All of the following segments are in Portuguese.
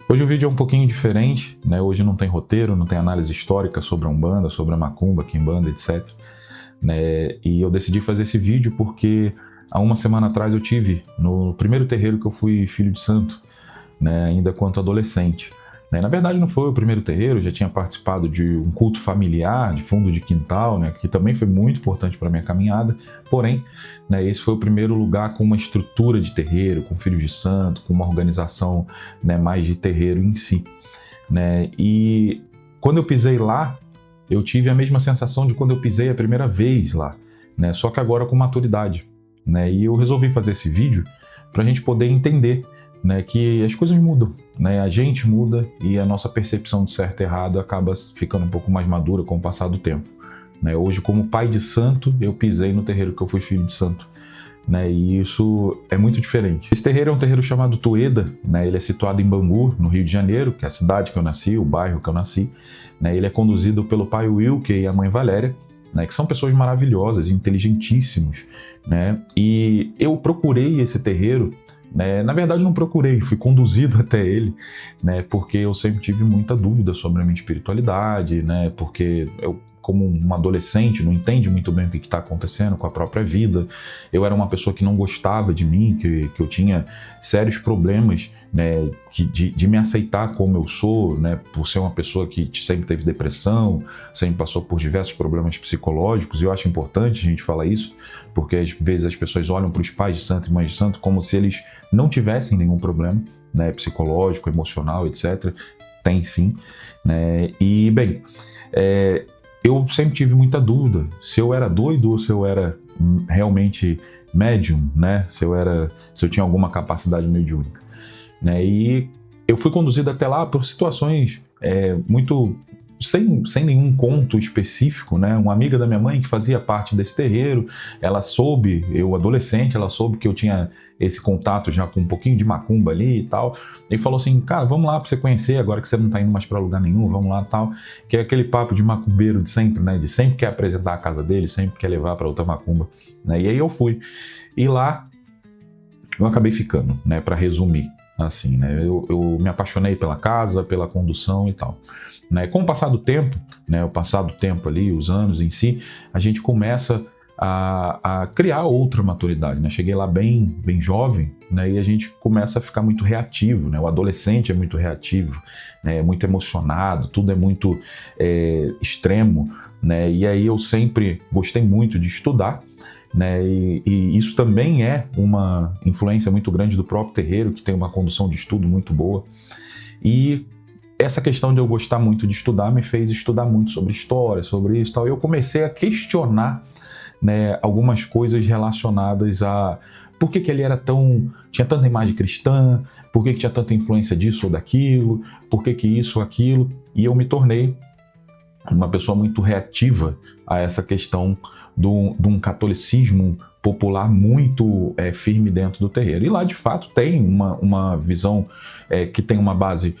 Hoje o vídeo é um pouquinho diferente, né? Hoje não tem roteiro, não tem análise histórica sobre a Umbanda, sobre a Macumba, Quimbanda, etc. Né? E eu decidi fazer esse vídeo porque há uma semana atrás eu tive no primeiro terreiro que eu fui filho de santo, né? Ainda quanto adolescente. Né? Na verdade não foi o primeiro terreiro, eu já tinha participado de um culto familiar, de fundo de quintal, né? Que também foi muito importante para a minha caminhada, porém, né, esse foi o primeiro lugar com uma estrutura de terreiro, com filhos de santo, com uma organização, né, mais de terreiro em si. Né? E quando eu pisei lá, eu tive a mesma sensação de quando eu pisei a primeira vez lá, né? Só que agora com maturidade. Né? E eu resolvi fazer esse vídeo para a gente poder entender, né, que as coisas mudam, né? A gente muda e a nossa percepção de certo e errado acaba ficando um pouco mais madura com o passar do tempo. Né? Hoje, como pai de santo, eu pisei no terreiro que eu fui filho de santo. Né, e isso é muito diferente. Esse terreiro é um terreiro chamado Toeda, né, ele é situado em Bangu, no Rio de Janeiro, que é a cidade que eu nasci, o bairro que eu nasci. Né, ele é conduzido pelo pai Wilker e a mãe Valéria, né, que são pessoas maravilhosas, inteligentíssimos. Né, e eu procurei esse terreiro, né, na verdade não procurei, fui conduzido até ele, né, porque eu sempre tive muita dúvida sobre a minha espiritualidade, né, porque eu, como um adolescente, não entende muito bem o que está acontecendo com a própria vida. Eu era uma pessoa que não gostava de mim, que eu tinha sérios problemas, né, de me aceitar como eu sou, né, por ser uma pessoa que sempre teve depressão, sempre passou por diversos problemas psicológicos, e eu acho importante a gente falar isso, porque às vezes as pessoas olham para os pais de santo e mães de santo como se eles não tivessem nenhum problema, né, psicológico, emocional, etc. Tem sim. Né, e, bem, eu sempre tive muita dúvida se eu era doido ou se eu era realmente médium, né? Se eu tinha alguma capacidade mediúnica. Né? E eu fui conduzido até lá por situações muito sem nenhum conto específico, né? Uma amiga da minha mãe que fazia parte desse terreiro, ela soube, eu adolescente, ela soube que eu tinha esse contato já com um pouquinho de macumba ali e tal, e falou assim, cara, vamos lá pra você conhecer, agora que você não tá indo mais pra lugar nenhum, vamos lá e tal, que é aquele papo de macumbeiro de sempre, né? De sempre quer apresentar a casa dele, sempre quer levar pra outra macumba, né? E aí eu fui, e lá eu acabei ficando, né? Pra resumir, assim, né? Eu me apaixonei pela casa, pela condução e tal. Né? Com o passar do tempo, né, o passar do tempo ali, os anos em si, a gente começa a criar outra maturidade. Né? Cheguei lá bem jovem, né, e a gente começa a ficar muito reativo. Né? O adolescente é muito reativo, né, é muito emocionado, tudo é muito extremo. Né? E aí eu sempre gostei muito de estudar. Né, e isso também é uma influência muito grande do próprio terreiro, que tem uma condução de estudo muito boa. E essa questão de eu gostar muito de estudar me fez estudar muito sobre história, sobre isso e tal. E eu comecei a questionar, né, algumas coisas relacionadas a por que ele era tinha tanta imagem cristã, por que tinha tanta influência disso ou daquilo, por que isso ou aquilo. E eu me tornei uma pessoa muito reativa a essa questão de um catolicismo popular muito firme dentro do terreiro. E lá, de fato, tem uma visão que tem uma base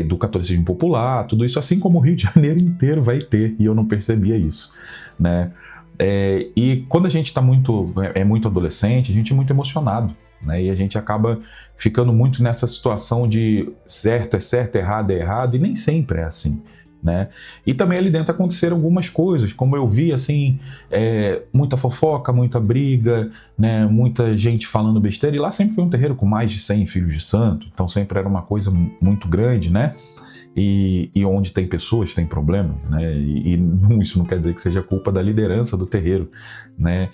do catolicismo popular, tudo isso, assim como o Rio de Janeiro inteiro vai ter, e eu não percebia isso. Né? E quando a gente está muito adolescente, a gente é muito emocionado. Né? E a gente acaba ficando muito nessa situação de certo é certo, errado é errado, e nem sempre é assim. Né? E também ali dentro aconteceram algumas coisas, como eu vi, assim, muita fofoca, muita briga, né? Muita gente falando besteira, e lá sempre foi um terreiro com mais de 100 filhos de santo, então sempre era uma coisa muito grande, né? E onde tem pessoas, tem problemas, né? Isso não quer dizer que seja culpa da liderança do terreiro, né?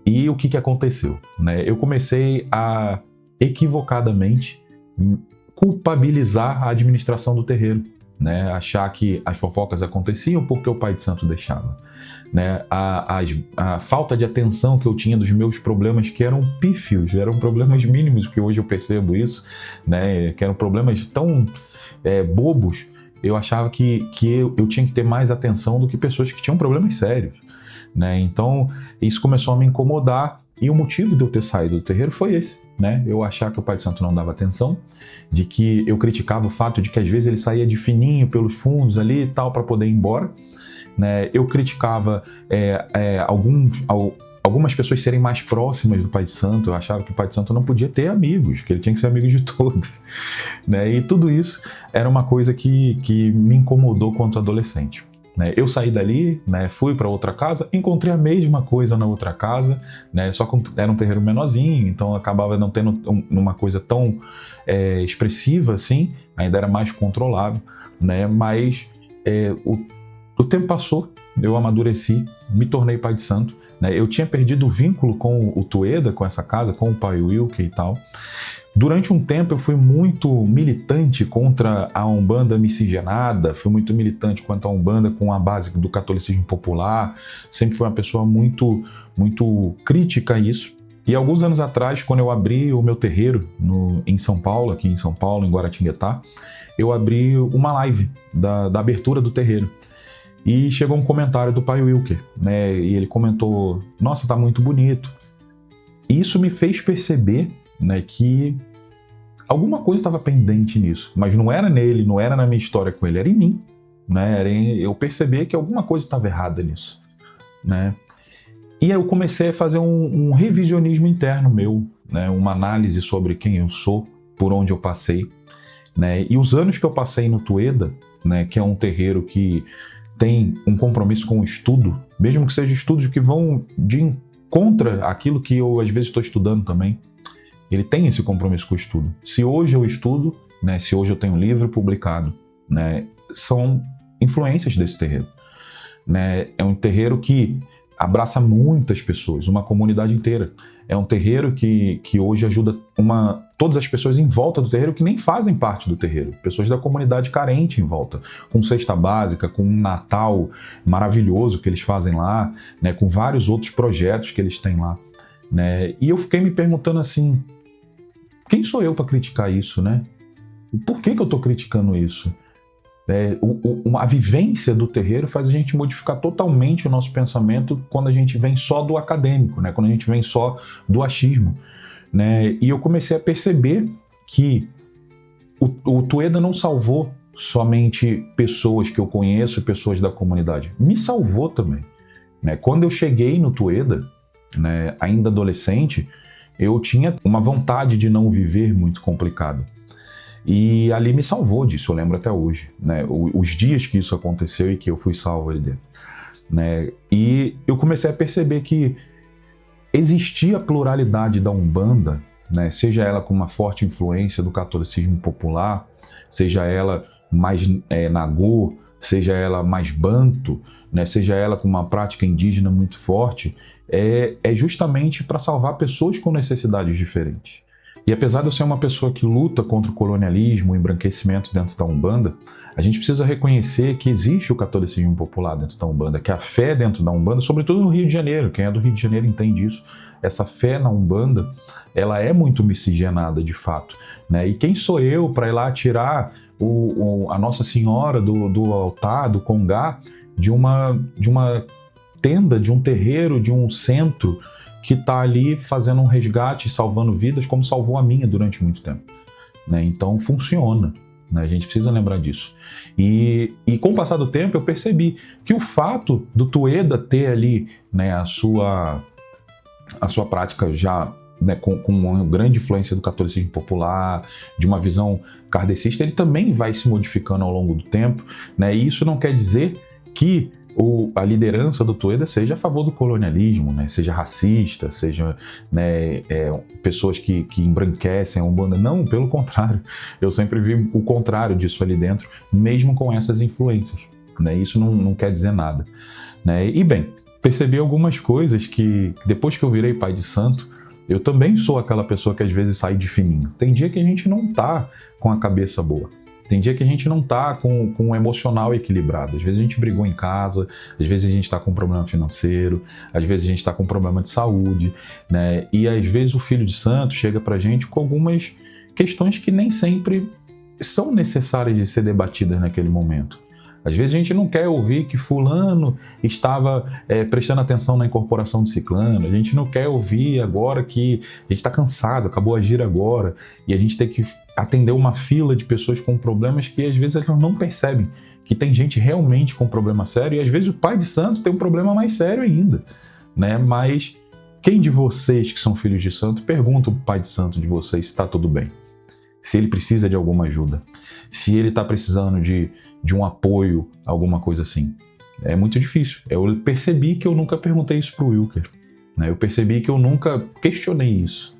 E o que aconteceu? Né? Eu comecei a equivocadamente culpabilizar a administração do terreiro. Né, achar que as fofocas aconteciam porque o pai de santo deixava. Né, a falta de atenção que eu tinha dos meus problemas, que eram pífios, eram problemas mínimos, porque hoje eu percebo isso, né, que eram problemas tão bobos, eu achava que eu tinha que ter mais atenção do que pessoas que tinham problemas sérios. Né, então isso começou a me incomodar. E o motivo de eu ter saído do terreiro foi esse, né? Eu achar que o pai de santo não dava atenção, de que eu criticava o fato de que às vezes ele saía de fininho pelos fundos ali e tal para poder ir embora, né? Eu criticava algumas pessoas serem mais próximas do Pai de Santo. Eu achava que o Pai de Santo não podia ter amigos, que ele tinha que ser amigo de todos, né? E tudo isso era uma coisa que me incomodou quanto adolescente, né? Eu saí dali, né, fui para outra casa, encontrei a mesma coisa na outra casa, né? Só que era um terreiro menorzinho, então acabava não tendo uma coisa tão expressiva assim, ainda era mais controlável, né? Mas o tempo passou, eu amadureci, me tornei Pai de Santo, né? Eu tinha perdido o vínculo com o Tueda, com essa casa, com o Pai Wilker e tal. Durante um tempo eu fui muito militante contra a Umbanda miscigenada, fui muito militante contra a Umbanda com a base do catolicismo popular, sempre fui uma pessoa muito crítica a isso. E alguns anos atrás, quando eu abri o meu terreiro em São Paulo, aqui em São Paulo, em Guaratinguetá, eu abri uma live da abertura do terreiro. E chegou um comentário do Pai Wilker, né? E ele comentou: nossa, tá muito bonito. E isso me fez perceber, né, que alguma coisa estava pendente nisso, mas não era nele, não era na minha história com ele, era em mim, né? Era eu perceber que alguma coisa estava errada nisso, né? E aí eu comecei a fazer um revisionismo interno meu, né? Uma análise sobre quem eu sou, por onde eu passei, né? E os anos que eu passei no Tueda, né, que é um terreiro que tem um compromisso com o estudo, mesmo que sejam estudos que vão contra aquilo que eu às vezes estou estudando também, ele tem esse compromisso com o estudo. Se hoje eu estudo, né, se hoje eu tenho um livro publicado, né, são influências desse terreiro, né? É um terreiro que abraça muitas pessoas, uma comunidade inteira. É um terreiro que hoje ajuda todas as pessoas em volta do terreiro que nem fazem parte do terreiro. Pessoas da comunidade carente em volta, com cesta básica, com um Natal maravilhoso que eles fazem lá, né, com vários outros projetos que eles têm lá, né? E eu fiquei me perguntando assim, quem sou eu para criticar isso, né? Por que eu estou criticando isso? A vivência do terreiro faz a gente modificar totalmente o nosso pensamento quando a gente vem só do acadêmico, né? Quando a gente vem só do achismo, né? E eu comecei a perceber que o Tueda não salvou somente pessoas que eu conheço, pessoas da comunidade. Me salvou também, né? Quando eu cheguei no Tueda, né, ainda adolescente, eu tinha uma vontade de não viver muito complicada. E ali me salvou disso, eu lembro até hoje, né? Os dias que isso aconteceu e que eu fui salvo ali dentro, né? E eu comecei a perceber que existia a pluralidade da Umbanda, né? Seja ela com uma forte influência do catolicismo popular, seja ela mais nagô, seja ela mais banto, né? Seja ela com uma prática indígena muito forte, é justamente para salvar pessoas com necessidades diferentes. E apesar de eu ser uma pessoa que luta contra o colonialismo, o embranquecimento dentro da Umbanda, a gente precisa reconhecer que existe o catolicismo popular dentro da Umbanda, que a fé dentro da Umbanda, sobretudo no Rio de Janeiro, quem é do Rio de Janeiro entende isso, essa fé na Umbanda, ela é muito miscigenada de fato, né? E quem sou eu para ir lá tirar a Nossa Senhora do altar, do congá, de uma tenda, de um terreiro, de um centro, que está ali fazendo um resgate, salvando vidas, como salvou a minha durante muito tempo, né? Então funciona, né? A gente precisa lembrar disso. E com o passar do tempo eu percebi que o fato do Tueda ter ali, né, a sua prática já, né, com uma grande influência do catolicismo popular, de uma visão kardecista, ele também vai se modificando ao longo do tempo, né? E isso não quer dizer que a liderança do Tueda seja a favor do colonialismo, né? Seja racista, seja, né, pessoas que embranquecem a Umbanda. Não, pelo contrário. Eu sempre vi o contrário disso ali dentro, mesmo com essas influências, né? Isso não quer dizer nada, né? E bem, percebi algumas coisas que depois que eu virei pai de santo, eu também sou aquela pessoa que às vezes sai de fininho. Tem dia que a gente não tá com a cabeça boa. Tem dia que a gente não tá com o emocional equilibrado. Às vezes a gente brigou em casa, às vezes a gente tá com um problema financeiro, às vezes a gente tá com um problema de saúde, né? E às vezes o filho de santo chega pra gente com algumas questões que nem sempre são necessárias de ser debatidas naquele momento. Às vezes a gente não quer ouvir que fulano estava prestando atenção na incorporação de ciclano, a gente não quer ouvir agora que a gente está cansado, acabou a gira agora, e a gente tem que atender uma fila de pessoas com problemas que às vezes elas não percebem, que tem gente realmente com problema sério, e às vezes o pai de santo tem um problema mais sério ainda, né? Mas quem de vocês que são filhos de santo pergunta para o pai de santo de vocês se está tudo bem? Se ele precisa de alguma ajuda, se ele está precisando de um apoio, alguma coisa assim. É muito difícil. Eu percebi que eu nunca perguntei isso para o Wilker, né? Eu percebi que eu nunca questionei isso.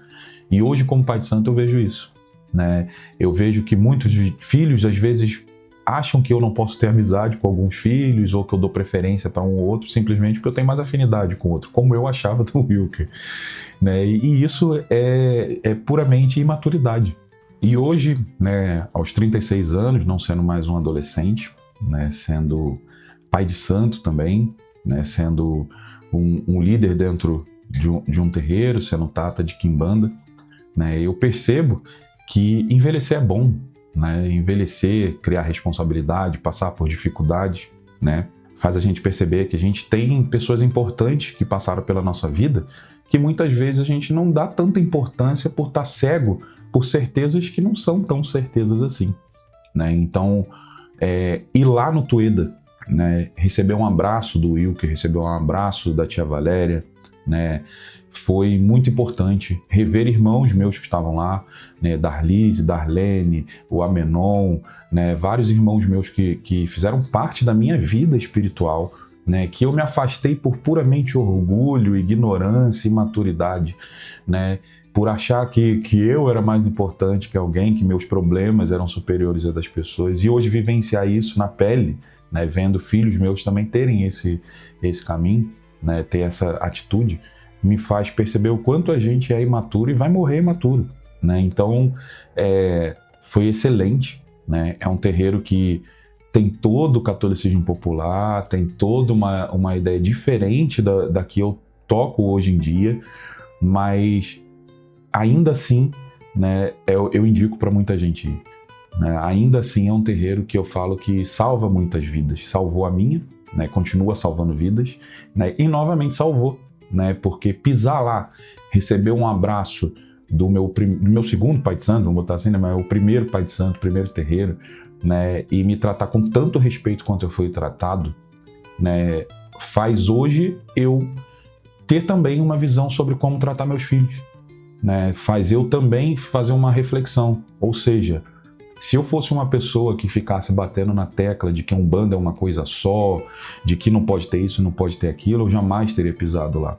E hoje, como pai de santo, eu vejo isso, né? Eu vejo que muitos filhos, às vezes, acham que eu não posso ter amizade com alguns filhos ou que eu dou preferência para um ou outro simplesmente porque eu tenho mais afinidade com o outro, como eu achava do Wilker, né? E isso é puramente imaturidade. E hoje, né, aos 36 anos, não sendo mais um adolescente, né, sendo pai de santo também, né, sendo um líder dentro de um terreiro, sendo tata de quimbanda, né, eu percebo que envelhecer é bom, né, envelhecer, criar responsabilidade, passar por dificuldades, né, faz a gente perceber que a gente tem pessoas importantes que passaram pela nossa vida que muitas vezes a gente não dá tanta importância por estar cego por certezas que não são tão certezas assim, né? Então, ir lá no Tueda, né, receber um abraço do Wilker, receber um abraço da tia Valéria, né, foi muito importante. Rever irmãos meus que estavam lá, né, Darlise, Darlene, o Amenon, né, vários irmãos meus que fizeram parte da minha vida espiritual, né, que eu me afastei por puramente orgulho, ignorância, imaturidade, né, por achar que eu era mais importante que alguém, que meus problemas eram superiores a das pessoas. E hoje vivenciar isso na pele, né, vendo filhos meus também terem esse caminho, né, ter essa atitude, me faz perceber o quanto a gente é imaturo e vai morrer imaturo, né? Então, foi excelente, né? É um terreiro que tem todo o catolicismo popular, tem toda uma ideia diferente da que eu toco hoje em dia, mas ainda assim, né, eu indico para muita gente ir, né? Ainda assim é um terreiro que eu falo que salva muitas vidas. Salvou a minha, né, continua salvando vidas, né, e novamente salvou, né, porque pisar lá, receber um abraço do meu segundo pai de santo, vamos botar assim, né, mas o primeiro pai de santo, primeiro terreiro, né, e me tratar com tanto respeito quanto eu fui tratado, né, faz hoje eu ter também uma visão sobre como tratar meus filhos, né, faz eu também fazer uma reflexão. Ou seja, se eu fosse uma pessoa que ficasse batendo na tecla de que Umbanda é uma coisa só, de que não pode ter isso, não pode ter aquilo, eu jamais teria pisado lá.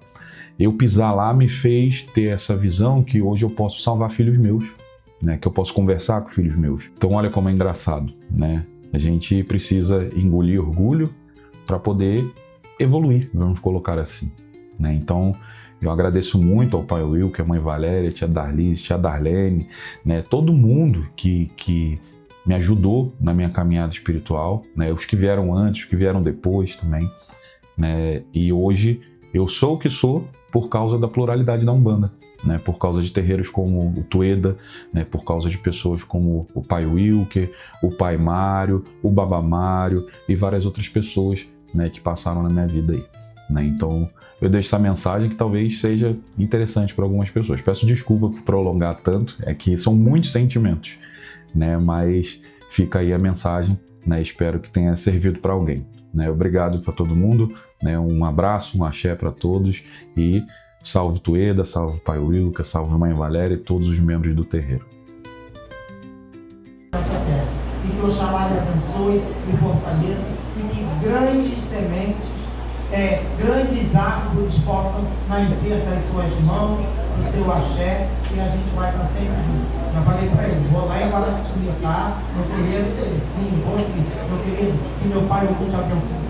Eu pisar lá me fez ter essa visão que hoje eu posso salvar filhos meus, né, que eu posso conversar com filhos meus. Então olha como é engraçado, né? A gente precisa engolir orgulho para poder evoluir, vamos colocar assim, né? Então eu agradeço muito ao pai Wilker, a mãe Valéria, a tia Darlise, a tia Darlene, né, todo mundo que me ajudou na minha caminhada espiritual, né, os que vieram antes, os que vieram depois também, né, e hoje eu sou o que sou por causa da pluralidade da Umbanda, né, por causa de terreiros como o Tueda, né, por causa de pessoas como o pai Wilker, o pai Mário, o Baba Mário e várias outras pessoas, né, que passaram na minha vida aí, né. Então eu deixo essa mensagem que talvez seja interessante para algumas pessoas. Peço desculpa por prolongar tanto, é que são muitos sentimentos, né? Mas fica aí a mensagem, né? Espero que tenha servido para alguém, né? Obrigado para todo mundo, né? Um abraço, um axé para todos e salve Tueda, salve Pai Wilker, salve Mãe Valéria e todos os membros do terreiro. E que Oxalá lhe abençoe e fortaleça e que grandes sementes, grandes árvores possam nascer das suas mãos, do seu axé, e a gente vai estar sempre junto. Já falei para ele, vou lá em Guaratinga, tá? Meu querido, sim, vou sim, meu querido, que meu pai o te abençoe.